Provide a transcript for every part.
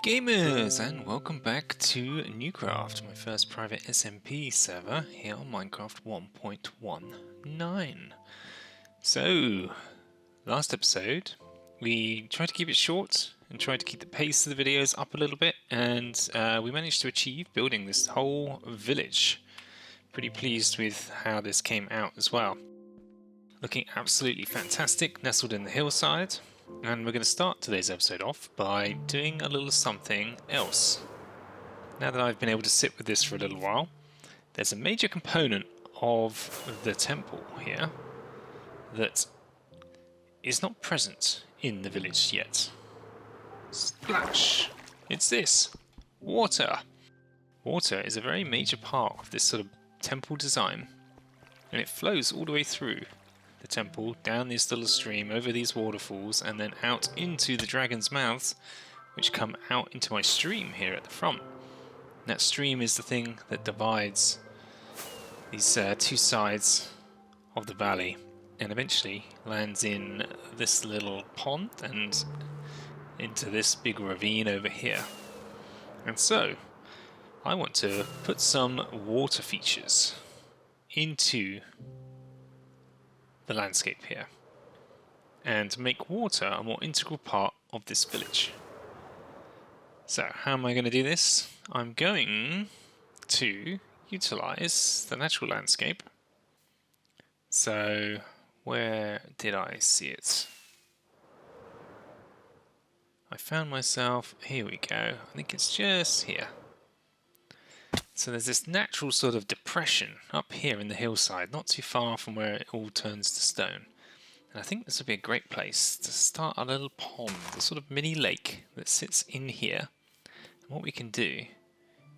gamers, and welcome back to NeueCraft, my first private SMP server here on Minecraft 1.19. So, last episode we tried to keep it short and tried to keep the pace of the videos up a little bit, and we managed to achieve building this whole village. Pretty pleased with how this came out as well. Looking absolutely fantastic, nestled in the hillside. And we're going to start today's episode off by doing a little something else. Now that I've been able to sit with this for a little while, there's a major component of the temple here that is not present in the village yet. Splash! It's this! Water! Water is a very major part of this sort of temple design, and it flows all the way through the temple, down this little stream, over these waterfalls, and then out into the dragon's mouths, which come out into my stream here at the front. And that stream is the thing that divides these two sides of the valley, and eventually lands in this little pond and into this big ravine over here. And so, I want to put some water features into the landscape here, and make water a more integral part of this village. So how am I going to do this? I'm going to utilize the natural landscape. So where did I see it? I found myself, here we go, I think it's just here. So there's this natural sort of depression up here in the hillside, not too far from where it all turns to stone. And I think this would be a great place to start a little pond, a sort of mini lake that sits in here. And what we can do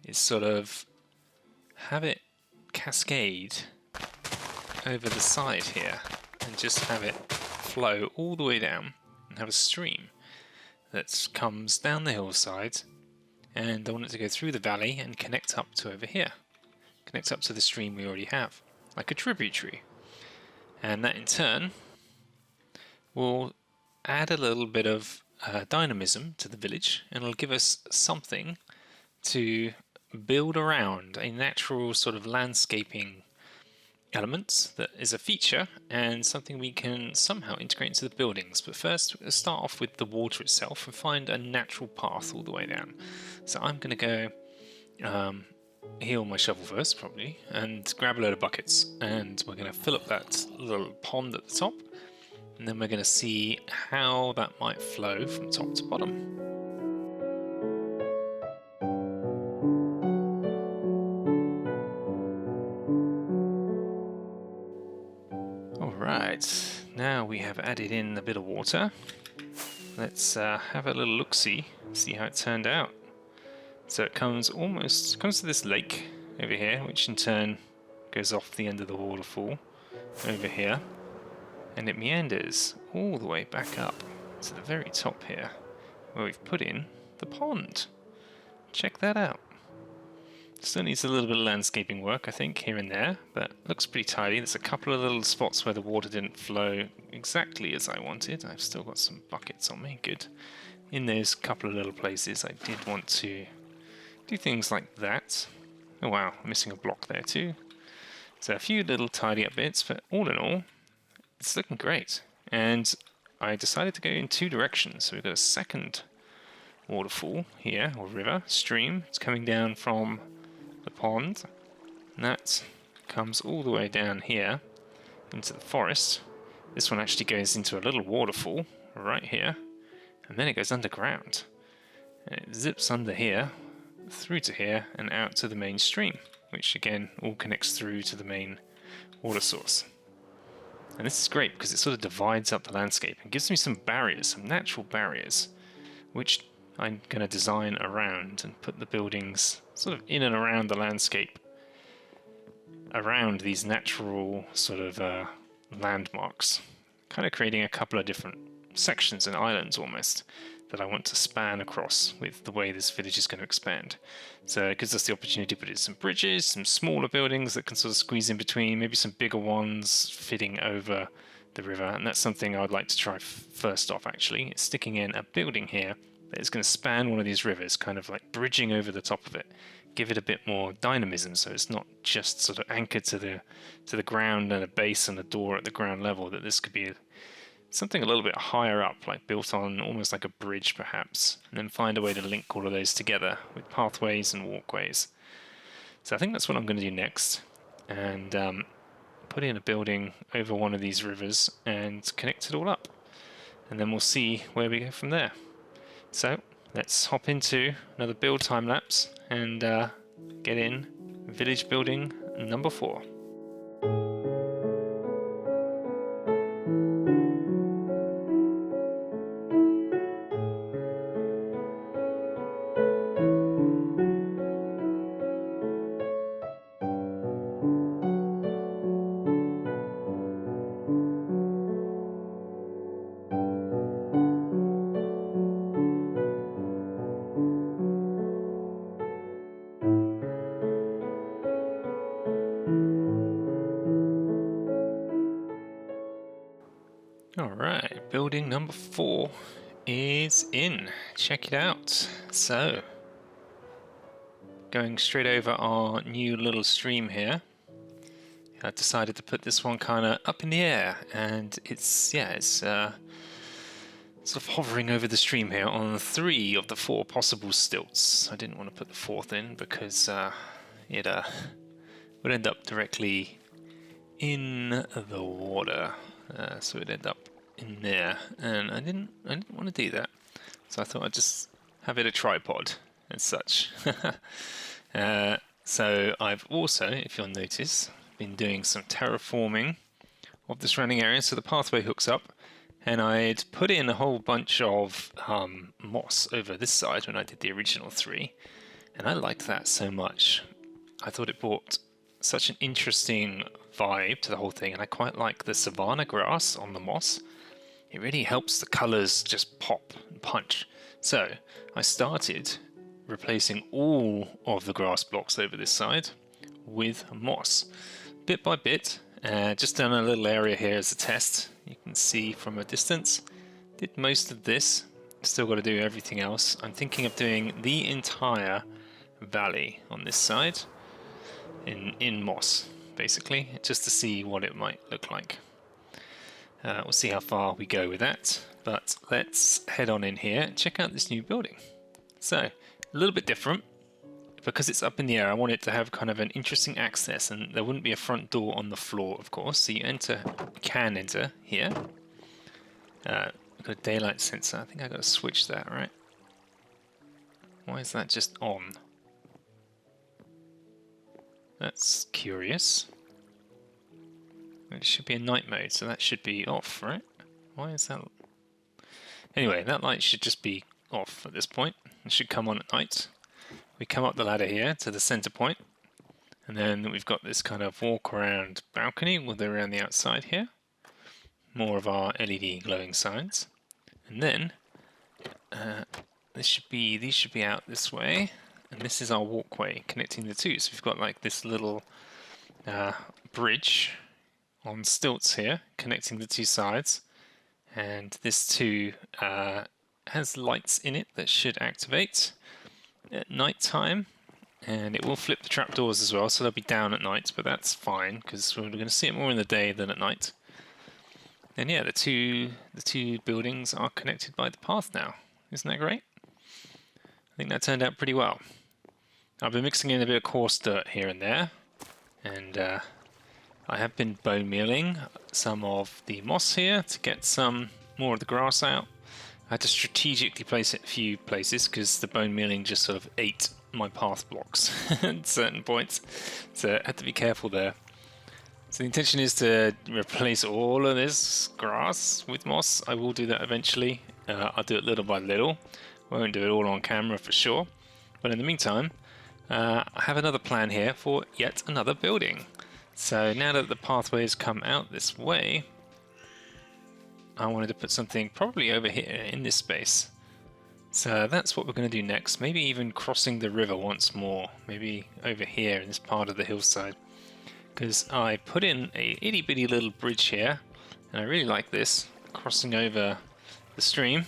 is sort of have it cascade over the side here and just have it flow all the way down and have a stream that comes down the hillside. And I want it to go through the valley and connect up to over here. Connect up to the stream we already have, like a tributary. And that in turn will add a little bit of dynamism to the village, and it'll give us something to build around, a natural sort of landscaping element that is a feature and something we can somehow integrate into the buildings. But first, let's start off with the water itself and find a natural path all the way down. So I'm going to go heal my shovel first, probably, and grab a load of buckets, and we're going to fill up that little pond at the top, and then we're going to see how that might flow from top to bottom. Alright, now we have added in a bit of water. Let's have a little look-see, see how it turned out. So it comes to this lake over here, which in turn goes off the end of the waterfall over here, and it meanders all the way back up to the very top here, where we've put in the pond. Check that out. Still needs a little bit of landscaping work, I think, here and there, but looks pretty tidy. There's a couple of little spots where the water didn't flow exactly as I wanted. I've still got some buckets on me, good. In those couple of little places I did want to do things like that. Oh wow, I'm missing a block there too. So a few little tidy up bits, but all in all, it's looking great. And I decided to go in two directions. So we've got a second waterfall here, or river, stream. It's coming down from the pond, and that comes all the way down here into the forest. This one actually goes into a little waterfall right here, and then it goes underground, and it zips under here, through to here, and out to the main stream, which again all connects through to the main water source. And this is great because it sort of divides up the landscape and gives me some barriers, some natural barriers, which I'm going to design around and put the buildings sort of in and around the landscape, around these natural sort of landmarks, kind of creating a couple of different sections and islands almost that I want to span across with the way this village is going to expand. So it gives us the opportunity to put in some bridges, some smaller buildings that can sort of squeeze in between, maybe some bigger ones fitting over the river, and that's something I would like to try first off actually. It's sticking in a building here But it's going to span one of these rivers, kind of like bridging over the top of it. Give it a bit more dynamism, so it's not just sort of anchored to the ground and a base and a door at the ground level. That this could be something a little bit higher up, like built on almost like a bridge perhaps, and then find a way to link all of those together with pathways and walkways. So I think that's what I'm going to do next, and put in a building over one of these rivers and connect it all up, and then we'll see where we go from there. So let's hop into another build time lapse and get in village building number 4. Alright, building number 4 is in. Check it out. So, going straight over our new little stream here. I decided to put this one kind of up in the air, and it's sort of hovering over the stream here on 3 of the 4 possible stilts. I didn't want to put the 4th in because it would end up directly in the water. So it'd end up in there, and I didn't want to do that, so I thought I'd just have it a tripod as such. So I've also, if you'll notice, been doing some terraforming of the surrounding area, so the pathway hooks up, and I'd put in a whole bunch of moss over this side when I did the original 3, and I liked that so much. I thought it brought such an interesting vibe to the whole thing, and I quite like the savanna grass on the moss. It really helps the colours just pop and punch. So I started replacing all of the grass blocks over this side with moss, bit by bit. Just done a little area here as a test. You can see from a distance. Did most of this. Still got to do everything else. I'm thinking of doing the entire valley on this side in moss, basically, just to see what it might look like. We'll see how far we go with that, but let's head on in here and check out this new building. So, a little bit different. Because it's up in the air, I want it to have kind of an interesting access, and there wouldn't be a front door on the floor, of course, so you can enter here. I've got a daylight sensor. I think I've got to switch that, right? Why is that just on? That's curious. It should be in night mode, so that should be off, right? Why is that? Anyway, that light should just be off at this point. It should come on at night. We come up the ladder here to the center point, and then we've got this kind of walk around balcony with around the outside here. More of our LED glowing signs. And then these should be out this way, and this is our walkway connecting the two. So we've got like this little bridge on stilts here connecting the two sides, and this too has lights in it that should activate at night time, and it will flip the trapdoors as well, so they'll be down at night, but that's fine because we're going to see it more in the day than at night. And yeah, the two buildings are connected by the path now. Isn't that great? I think that turned out pretty well. I've been mixing in a bit of coarse dirt here and there, and I have been bone mealing some of the moss here to get some more of the grass out. I had to strategically place it a few places because the bone mealing just sort of ate my path blocks at certain points, so I had to be careful there. So the intention is to replace all of this grass with moss. I will do that eventually. I'll do it little by little. Won't do it all on camera for sure. But in the meantime, I have another plan here for yet another building. So now that the pathway has come out this way, I wanted to put something probably over here in this space. So that's what we're going to do next. Maybe even crossing the river once more. Maybe over here in this part of the hillside. Because I put in a itty bitty little bridge here, and I really like this, crossing over the stream.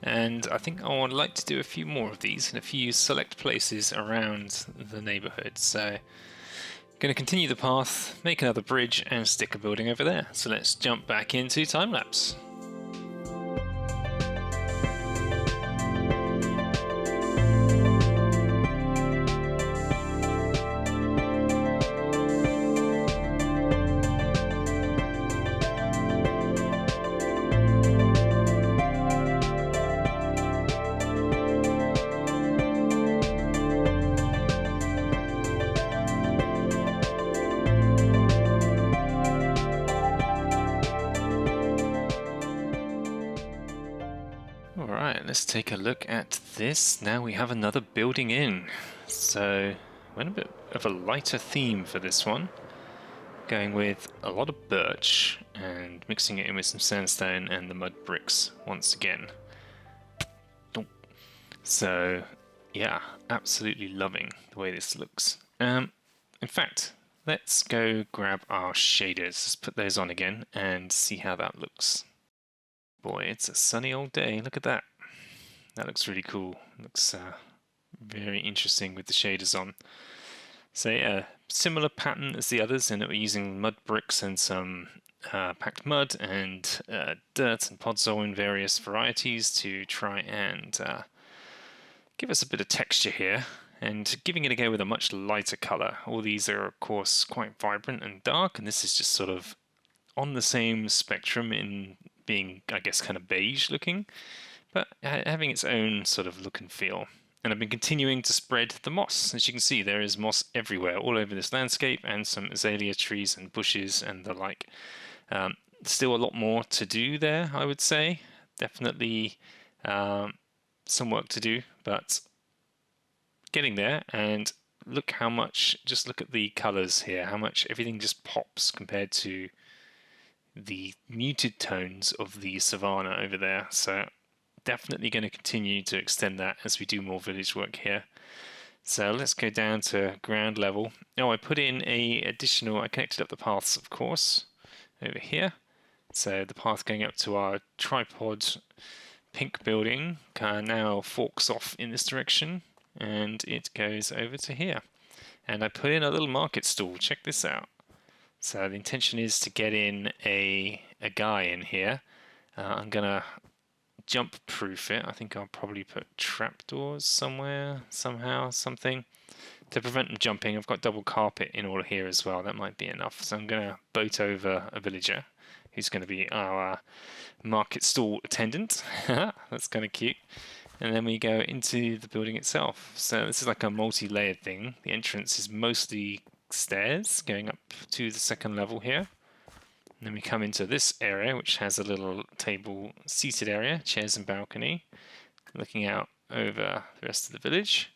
And I think I would like to do a few more of these in a few select places around the neighborhood. So going to continue the path, make another bridge and stick a building over there. So let's jump back into time-lapse. Alright, let's take a look at this. Now we have another building in. So, went a bit of a lighter theme for this one. Going with a lot of birch and mixing it in with some sandstone and the mud bricks once again. So, yeah, absolutely loving the way this looks. In fact, let's go grab our shaders. Let's put those on again and see how that looks. Boy, it's a sunny old day. Look at that. That looks really cool. Looks very interesting with the shaders on. So yeah, similar pattern as the others in that we're using mud bricks and some packed mud and dirt and podzol in various varieties to try and give us a bit of texture here, and giving it a go with a much lighter colour. All these are of course quite vibrant and dark, and this is just sort of on the same spectrum in being, I guess, kind of beige looking, but having its own sort of look and feel. And I've been continuing to spread the moss. As you can see, there is moss everywhere, all over this landscape, and some azalea trees and bushes and the like. Still a lot more to do there, I would say. Definitely some work to do, but getting there. And look how much, just look at the colors here, how much everything just pops compared to the muted tones of the savanna over there. So definitely going to continue to extend that as we do more village work here. So let's go down to ground level. Oh, I put in I connected up the paths, of course, over here. So the path going up to our tripod pink building now forks off in this direction, and it goes over to here. And I put in a little market stall. Check this out. So the intention is to get in a guy in here. I'm going to jump proof it. I think I'll probably put trapdoors somewhere, somehow, something to prevent them jumping. I've got double carpet in all here as well. That might be enough. So I'm going to boat over a villager who's going to be our market stall attendant. That's kind of cute. And then we go into the building itself. So this is like a multi-layered thing. The entrance is mostly stairs going up to the second level here. And then we come into this area, which has a little table seated area, chairs and balcony, looking out over the rest of the village.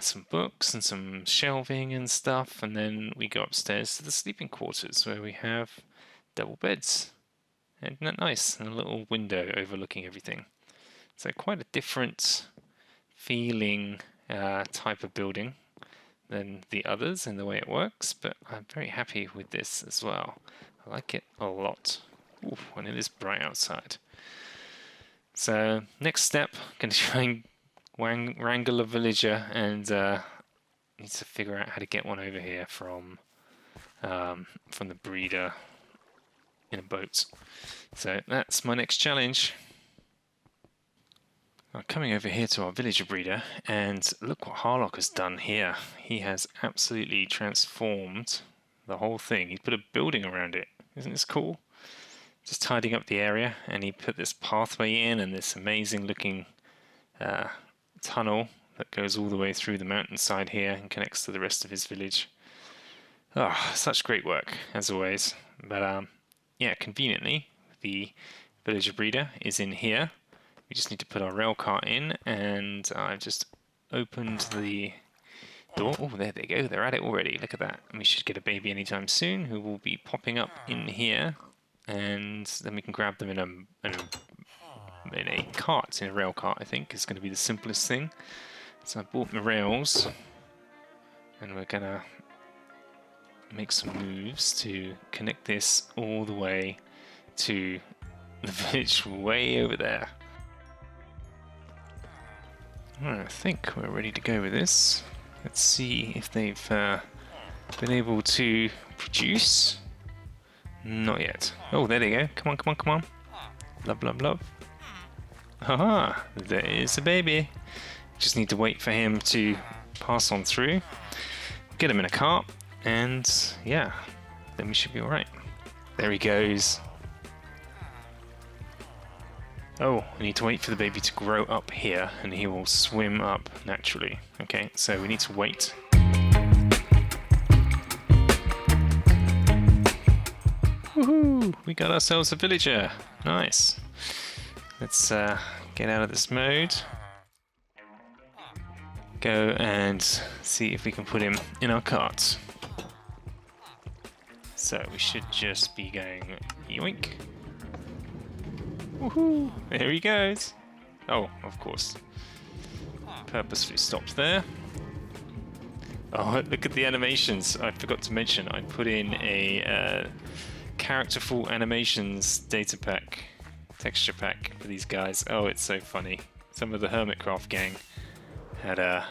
Some books and some shelving and stuff, and then we go upstairs to the sleeping quarters where we have double beds. Isn't that nice? And a little window overlooking everything. So quite a different feeling type of building than the others in the way it works, but I'm very happy with this as well. I like it a lot. Ooh, when it is bright outside. So next step, I'm going to try and wrangle a villager, and need to figure out how to get one over here from the breeder in a boat. So that's my next challenge. Coming over here to our villager breeder, and look what Harlock has done here. He has absolutely transformed the whole thing. He's put a building around it. Isn't this cool? Just tidying up the area, and he put this pathway in and this amazing looking tunnel that goes all the way through the mountainside here and connects to the rest of his village. Oh, such great work, as always. But yeah, conveniently, the villager breeder is in here. We just need to put our rail cart in, and I've just opened the door. Oh, there they go. They're at it already. Look at that. And we should get a baby anytime soon who will be popping up in here, and then we can grab them in a cart, in a rail cart, I think is going to be the simplest thing. So I bought my rails, and we're going to make some moves to connect this all the way to the village way over there. I think we're ready to go with this. Let's see if they've been able to produce. Not yet. Oh, there they go. Come on, come on, come on. Love, love, love. Haha, there is a baby. Just need to wait for him to pass on through. Get him in a cart, and yeah, then we should be alright. There he goes. Oh, I need to wait for the baby to grow up here, and he will swim up naturally. Okay, so we need to wait. Woohoo! We got ourselves a villager. Nice. Let's get out of this mode. Go and see if we can put him in our cart. So we should just be going yoink. Woohoo! There he goes. Oh, of course. Purposefully stopped there. Oh, look at the animations. I forgot to mention I put in a characterful animations data pack, texture pack for these guys. Oh, it's so funny. Some of the NeueCraft gang had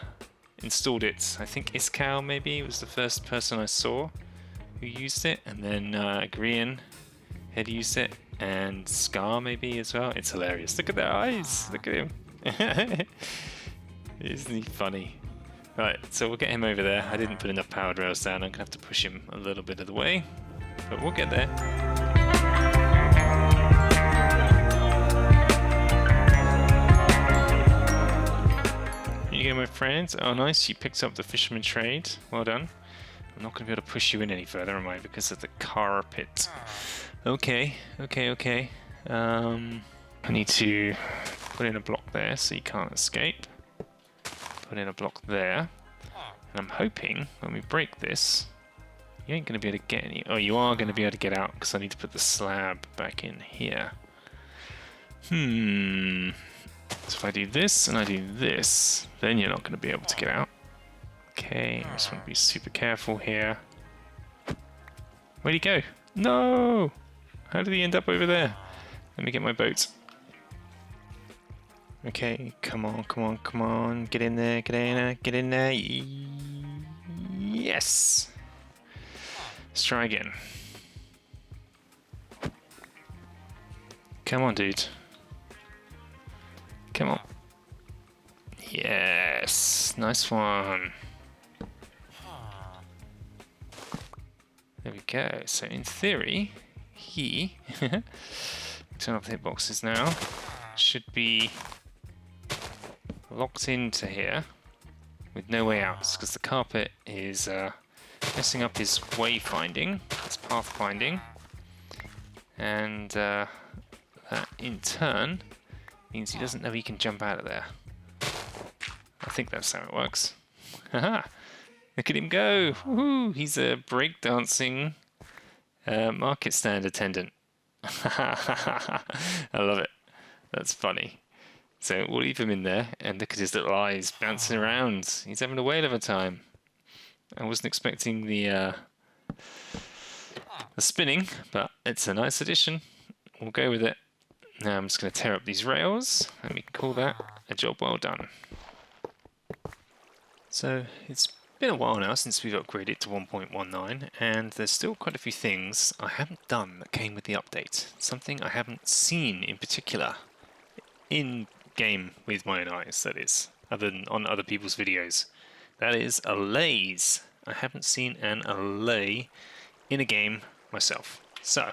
installed it. I think Iskal maybe was the first person I saw who used it, and then Grian had used it, and Scar maybe as well. It's hilarious. Look at their eyes. Look at him. Isn't he funny? Right, so we'll get him over there. I didn't put enough powered rails down. I'm gonna have to push him a little bit of the way, but we'll get there. Here you go, my friend. Oh, nice. You picked up the fisherman trade. Well done. I'm not going to be able to push you in any further, am I? Because of the carpet. Okay, okay, okay. I need to put in a block there so you can't escape. Put in a block there. And I'm hoping when we break this, you ain't going to be able to get any. Oh, you are going to be able to get out because I need to put the slab back in here. So if I do this and I do this, then you're not going to be able to get out. Okay, I just want to be super careful here. Where'd he go? No! How did he end up over there? Let me get my boat. Okay, come on, come on, come on. Get in there, get in there, get in there. Yes! Let's try again. Come on, dude. Come on. Yes, nice one. There we go. So in theory, he turn off the hitboxes now. Should be locked into here with no way out because the carpet is messing up his wayfinding, his pathfinding, and that in turn means he doesn't know he can jump out of there. I think that's how it works. Haha! Look at him go! Woohoo! He's a breakdancing market stand attendant. I love it. That's funny. So we'll leave him in there, and look at his little eyes bouncing around. He's having a whale of a time. I wasn't expecting the spinning, but it's a nice addition. We'll go with it. Now I'm just going to tear up these rails, and we can call that a job well done. So it's been a while now since we've upgraded to 1.19, and there's still quite a few things I haven't done that came with the update. Something I haven't seen in particular in game with my own eyes, that is, other than on other people's videos. That is Allays. I haven't seen an Allay in a game myself. So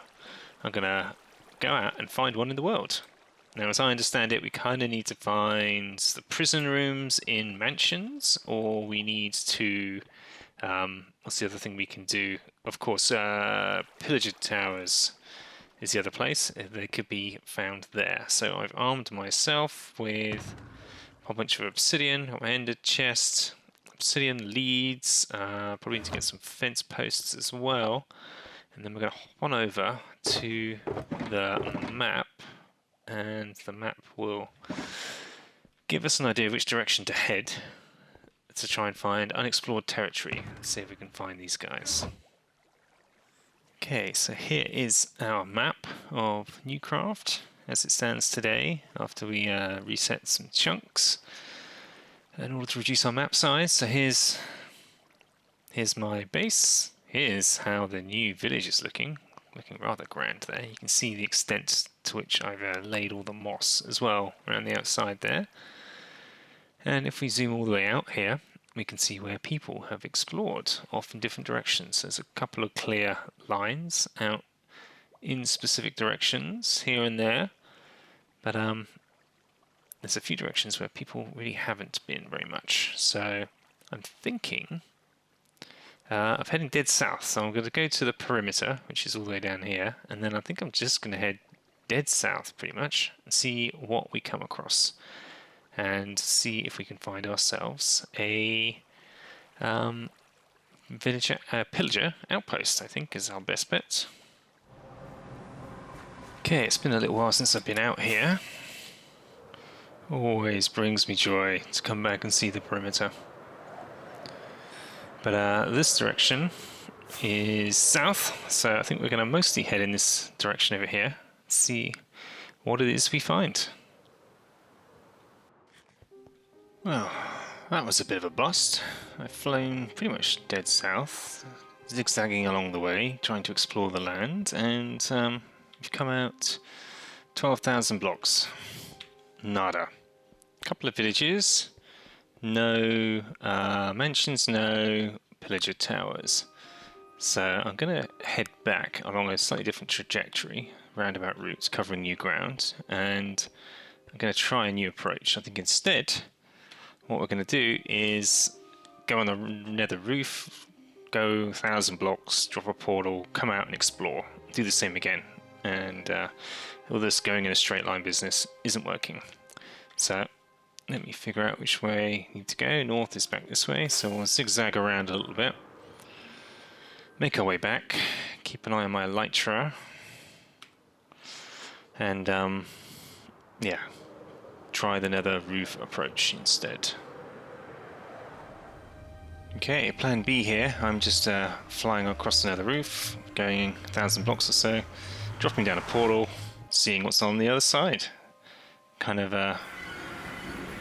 I'm gonna go out and find one in the world. Now, as I understand it, we kind of need to find the prison rooms in mansions, or we need to, what's the other thing we can do? Of course, pillager towers is the other place. They could be found there. So I've armed myself with a whole bunch of obsidian, my ender chest, obsidian leads, probably need to get some fence posts as well. And then we're going to hop on over to the map, and the map will give us an idea of which direction to head to try and find unexplored territory. Let's see if we can find these guys. Okay, so here is our map of NeueCraft as it stands today after we reset some chunks. in order to reduce our map size. So here's my base. Here's how the new village is looking rather grand there. You can see the extent to which I've laid all the moss as well around the outside there. And if we zoom all the way out here, we can see where people have explored off in different directions. There's a couple of clear lines out in specific directions here and there, but there's a few directions where people really haven't been very much. So I'm thinking of heading dead south. So I'm going to go to the perimeter, which is all the way down here, and then I think I'm just going to head dead south pretty much and see what we come across, and see if we can find ourselves a pillager outpost. I think is our best bet. Okay, it's been a little while since I've been out here. Always brings me joy to come back and see the perimeter. But this direction is south, so I think we're going to mostly head in this direction over here, see what it is we find. Well, that was a bit of a bust. I've flown pretty much dead south, zigzagging along the way, trying to explore the land, and we've come out 12,000 blocks. Nada. Couple of villages, no mansions, no pillager towers. So I'm going to head back along a slightly different trajectory, roundabout routes, covering new ground, and I'm going to try a new approach. I think instead, what we're going to do is go on the nether roof, go 1,000 blocks, drop a portal, come out and explore. Do the same again, and all this going in a straight line business isn't working. So let me figure out which way I need to go. North is back this way, so we'll zigzag around a little bit. Make our way back. Keep an eye on my elytra. And, yeah, try the nether roof approach instead. Okay, plan B here. I'm just flying across the nether roof, going 1,000 blocks or so, dropping down a portal, seeing what's on the other side. Kind of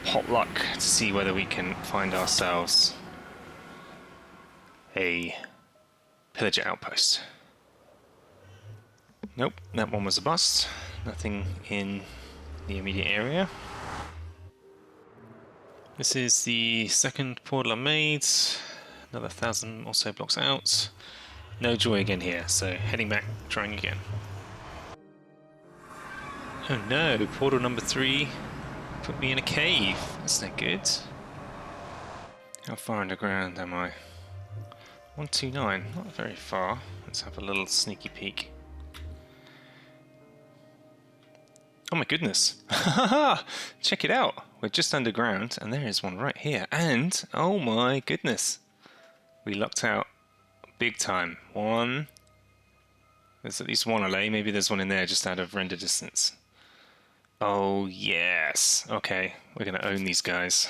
pot luck to see whether we can find ourselves a pillager outpost. Nope, that one was a bust. Nothing in the immediate area. This is the second portal I made. Another 1,000 or so blocks out. No joy again here, so heading back, trying again. Oh no, portal number 3 put me in a cave. That's no good. How far underground am I? 129, not very far. Let's have a little sneaky peek. Oh my goodness. Check it out. We're just underground and there is one right here. And, oh my goodness. We lucked out big time. One. There's at least one Allay. Maybe there's one in there just out of render distance. Oh yes. Okay, we're going to own these guys.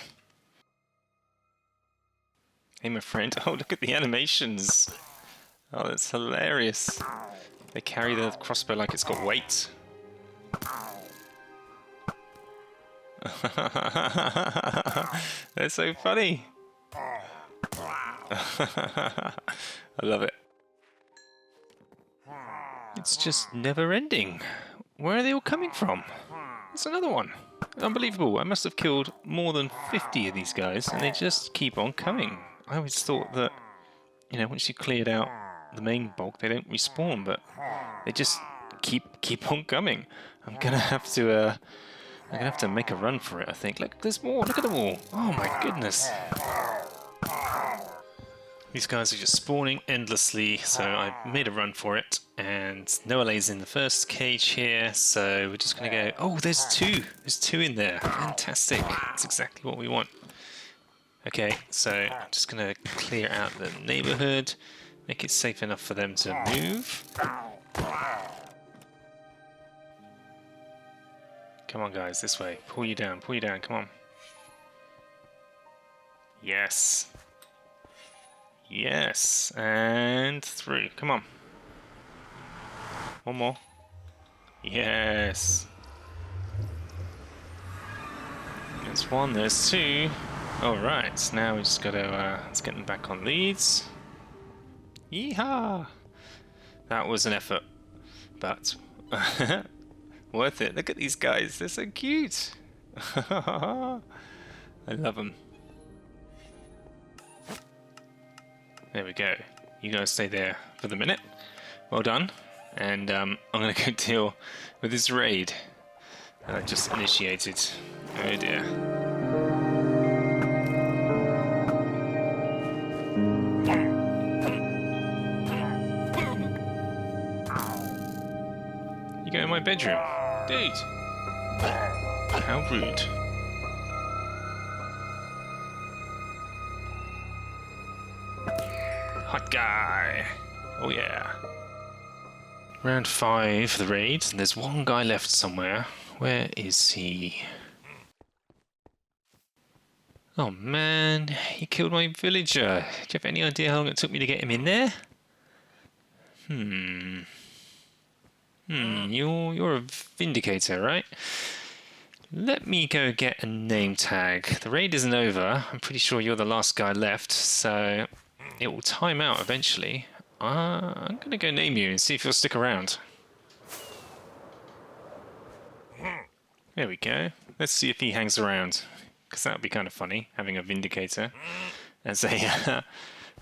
Hey my friend. Oh, look at the animations. Oh, that's hilarious. They carry the crossbow like it's got weight. They're so funny. I love it. It's just never ending. Where are they all coming from? There's another one. Unbelievable. I must have killed more than 50 of these guys and they just keep on coming. I always thought that, you know, once you cleared out the main bulk they don't respawn, but they just keep on coming. I'm gonna have to make a run for it, I think. Look, there's more. Look at them all. Oh my goodness. These guys are just spawning endlessly, so I made a run for it. And no Allays in the first cage here, so we're just going to go... Oh, there's two! There's two in there. Fantastic. That's exactly what we want. Okay, so I'm just going to clear out the neighborhood, make it safe enough for them to move. Come on, guys, this way. Pull you down, come on. Yes. Yes, and through. Come on. One more. Yes. There's one, there's two. Alright, now we just gotta let's get them back on leads. Yeehaw! That was an effort, but worth it. Look at these guys, they're so cute. I love them. There we go. You guys stay there for the minute. Well done. And I'm gonna go deal with this raid that I just initiated. Oh dear. You go in my bedroom. Dude! How rude. Hot guy! Oh yeah. Round 5 for the raid, and there's one guy left somewhere. Where is he? Oh man, he killed my villager. Do you have any idea how long it took me to get him in there? You're a vindicator, right? Let me go get a name tag. The raid isn't over. I'm pretty sure you're the last guy left, so it will time out eventually. I'm gonna go name you and see if you'll stick around. There we go. Let's see if he hangs around, because that would be kind of funny, having a vindicator as a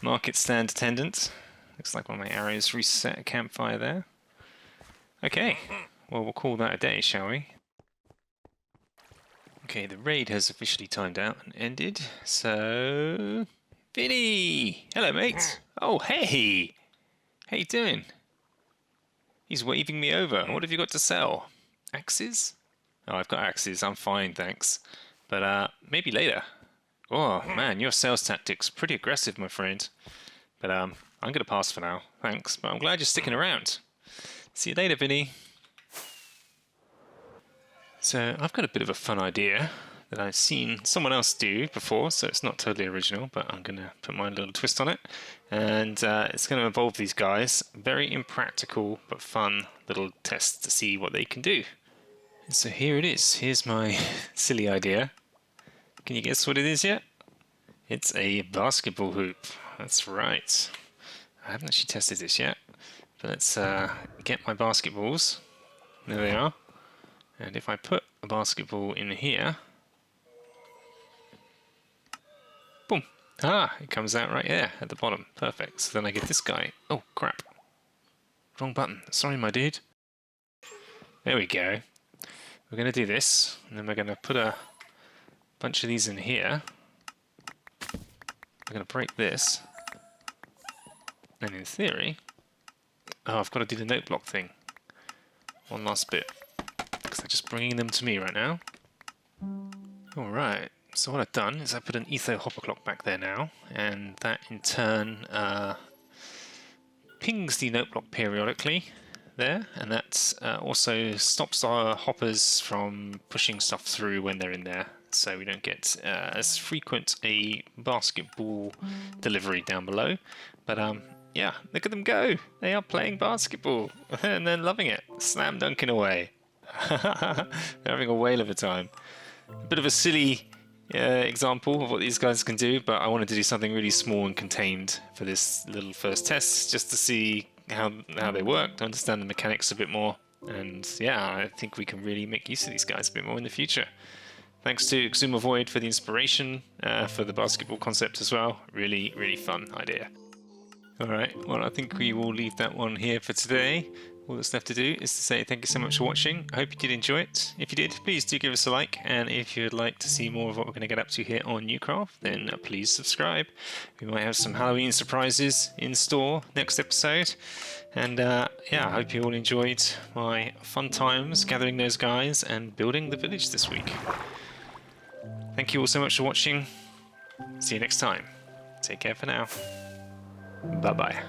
market stand attendant. Looks like one of my arrows reset a campfire there. Okay, well we'll call that a day, shall we? Okay, the raid has officially timed out and ended, so... Vinny! Hello, mate! Oh, hey! How you doing? He's waving me over. What have you got to sell? Axes? Oh, I've got axes. I'm fine, thanks. But, maybe later. Oh, man, your sales tactics pretty aggressive, my friend. But, I'm gonna pass for now. Thanks, but I'm glad you're sticking around. See you later, Vinny. So I've got a bit of a fun idea that I've seen someone else do before, so it's not totally original, but I'm going to put my little twist on it. And it's going to involve these guys. Very impractical but fun little test to see what they can do. And so here it is. Here's my silly idea. Can you guess what it is yet? It's a basketball hoop. That's right. I haven't actually tested this yet. But let's get my basketballs. There they are. And if I put a basketball in here, boom! Ah, it comes out right there at the bottom. Perfect. So then I get this guy. Oh, crap. Wrong button. Sorry, my dude. There we go. We're going to do this, and then we're going to put a bunch of these in here. We're going to break this. And in theory... Oh, I've got to do the note block thing. One last bit. Because they're just bringing them to me right now. Alright, so what I've done is I put an etho hopper clock back there now, and that in turn pings the note block periodically there, and that also stops our hoppers from pushing stuff through when they're in there, so we don't get as frequent a basketball delivery down below. But yeah, look at them go! They are playing basketball, and they're loving it, slam dunking away. They're having a whale of a time. A bit of a silly example of what these guys can do, but I wanted to do something really small and contained for this little first test, just to see how they work, to understand the mechanics a bit more, and yeah, I think we can really make use of these guys a bit more in the future. Thanks to Exuma Void for the inspiration for the basketball concept as well. Really, really fun idea. Alright, well I think we will leave that one here for today. All that's left to do is to say thank you so much for watching. I hope you did enjoy it. If you did, please do give us a like, and if you'd like to see more of what we're going to get up to here on NeueCraft, then please subscribe. We might have some Halloween surprises in store next episode. And yeah, I hope you all enjoyed my fun times gathering those guys and building the village this week. Thank you all so much for watching. See you next time. Take care for now. Bye-bye.